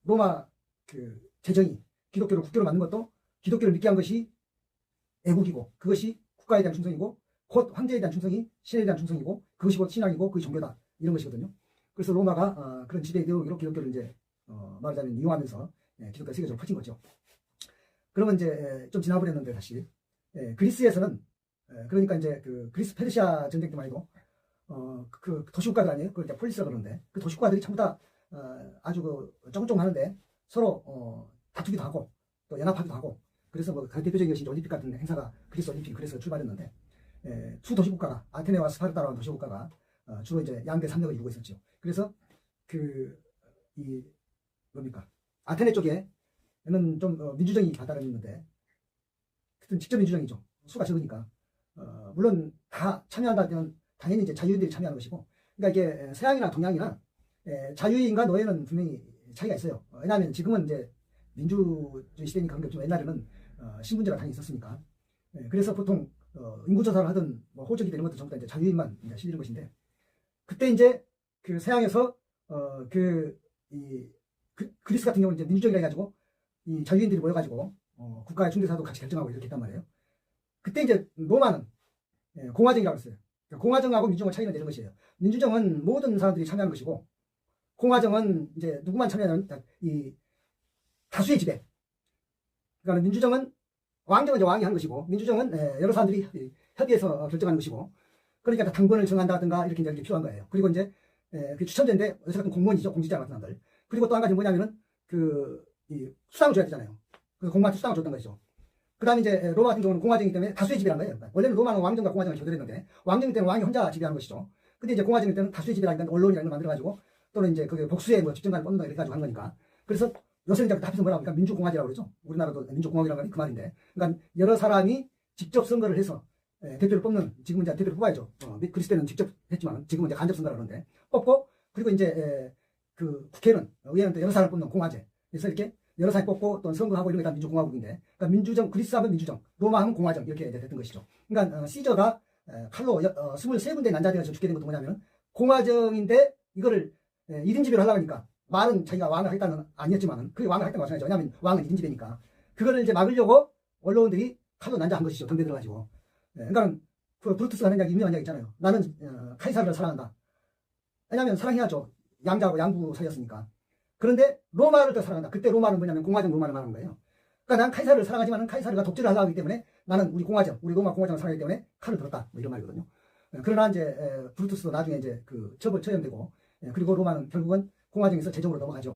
로마 제정이 기독교를 국교로 만든 것도 기독교를 믿게 한 것이 애국이고, 그것이 국가에 대한 충성이고, 곧 황제에 대한 충성이 신에 대한 충성이고, 그것이 곧 신앙이고 그것이 종교다, 이런 것이거든요. 그래서 로마가 그런 지배 이데올로기로 기독교를 이제 말하자면 이용하면서 기독교가 세계적으로 퍼진 거죠. 그러면 이제 좀 지나버렸는데 다시 그리스에서는 그러니까 이제 그 그리스 페르시아 전쟁 때만 해도 그 도시국가들 아니에요? 그걸 이제 폴리스라고 그러는데, 그 도시국가들이 전부 다 아주 조금 하는데 서로 다투기도 하고 또 연합하기도 하고, 그래서 뭐 대표적인 것이 올림픽 같은 행사가 그리스 올림픽이 그래서 출발했는데, 두 도시국가가 아테네와 스파르타라는 도시국가가 주로 이제 양대 산맥을 이루고 있었죠. 그래서 뭡니까, 아테네 쪽에는 좀 민주정이 발달했는데, 그땐 직접 민주정이죠. 수가 적으니까 물론 다 참여한다 때는 당연히 이제 자유인들이 참여하는 것이고, 그러니까 이게 서양이나 동양이나 자유인과 노예는 분명히 차이가 있어요. 왜냐하면 지금은 이제 민주주의 시대니까, 그런 게 좀 옛날에는 신분제가 당연히 있었으니까. 그래서 보통 인구조사를 하든 뭐 호적이 되는 것도 전부 다 이제 자유인만 이제 실리는 것인데, 그때 이제 그 서양에서 그리스 같은 경우는 이제 민주정이라 해가지고 이 자유인들이 모여가지고 국가의 중대사도 같이 결정하고 이렇게 했단 말이에요. 그때 이제 로마는 공화정이라고 했어요. 공화정하고 민주정의 차이는 이런 것이에요. 민주정은 모든 사람들이 참여하는 것이고, 공화정은 이제 누구만 참여하는 이 다수의 지배. 그러니까 민주정은 왕정은 이제 왕이 하는 것이고, 민주정은 여러 사람들이 협의해서 결정하는 것이고, 그러니까 당번을 정한다든가 이렇게 이제 필요한 거예요. 그리고 이제 그 추천제인데 어쨌든 공무원이죠. 공직자 같은 사람들. 그리고 또 한 가지 뭐냐면은 이 수당을 줘야 되잖아요. 그래서 공무원한테 수당을 줬던 것이죠. 그 다음에 이제 로마 같은 경우는 공화정이기 때문에 다수의 지배란 거예요. 원래는 로마는 왕정과 공화정을 교대했는데, 왕정일 때는 왕이 혼자 지배하는 것이죠. 근데 이제 공화정일 때는 다수의 지배라니까 언론이라는 걸 만들어가지고, 또는 이제 그게 복수의 뭐 집정관을 뽑는다 이렇게 가지고 하는 거니까. 그래서 요새는 이제 합해서 뭐라고 하니까 민주공화제라고 그러죠. 우리나라도 민주공화국이라고 하니 그 말인데, 그러니까 여러 사람이 직접 선거를 해서 대표를 뽑는, 지금은 이제 대표를 뽑아야죠. 그리스 때는 직접 했지만 지금은 이제 간접 선거라고 하는데, 뽑고, 그리고 이제 그 국회는, 의회는 또 여러 사람을 뽑는 공화제. 그래서 이렇게 여러 사람이 뽑고 또 선거하고 이런 게 다 민주공화국인데, 그러니까 민주정, 그리스 하면 민주정, 로마 하면 공화정, 이렇게 이제 됐던 것이죠. 그러니까 시저가 칼로 23군데 난자대에서 죽게 된 것도 뭐냐면, 공화정인데 이거를 1인 지배를 하려고 하니까, 말은 자기가 왕을 하겠다는 아니었지만 그게 왕을 하겠다는 마찬가지죠. 왜냐하면 왕은 1인 지배니까. 그거를 이제 막으려고 언론들이 칼로 난자한 것이죠. 덤벼 들어가지고. 그러니까 그 브루투스가 하는 이야기, 유명한 이야기 있잖아요. 나는 카이사르를 사랑한다. 왜냐하면 사랑해야죠. 양자하고 양부 사이였으니까. 그런데 로마를 더 사랑한다. 그때 로마는 뭐냐면 공화정 로마를 말하는 거예요. 그러니까 난 카이사르를 사랑하지만 카이사르가 독재를 하려고 하기 때문에 나는 우리 공화정, 우리 로마 공화정을 사랑하기 때문에 칼을 들었다. 뭐 이런 말이거든요. 그러나 이제 브루투스도 나중에 이제 그 처형되고, 그리고 로마는 결국은 공화정에서 제정으로 넘어가죠.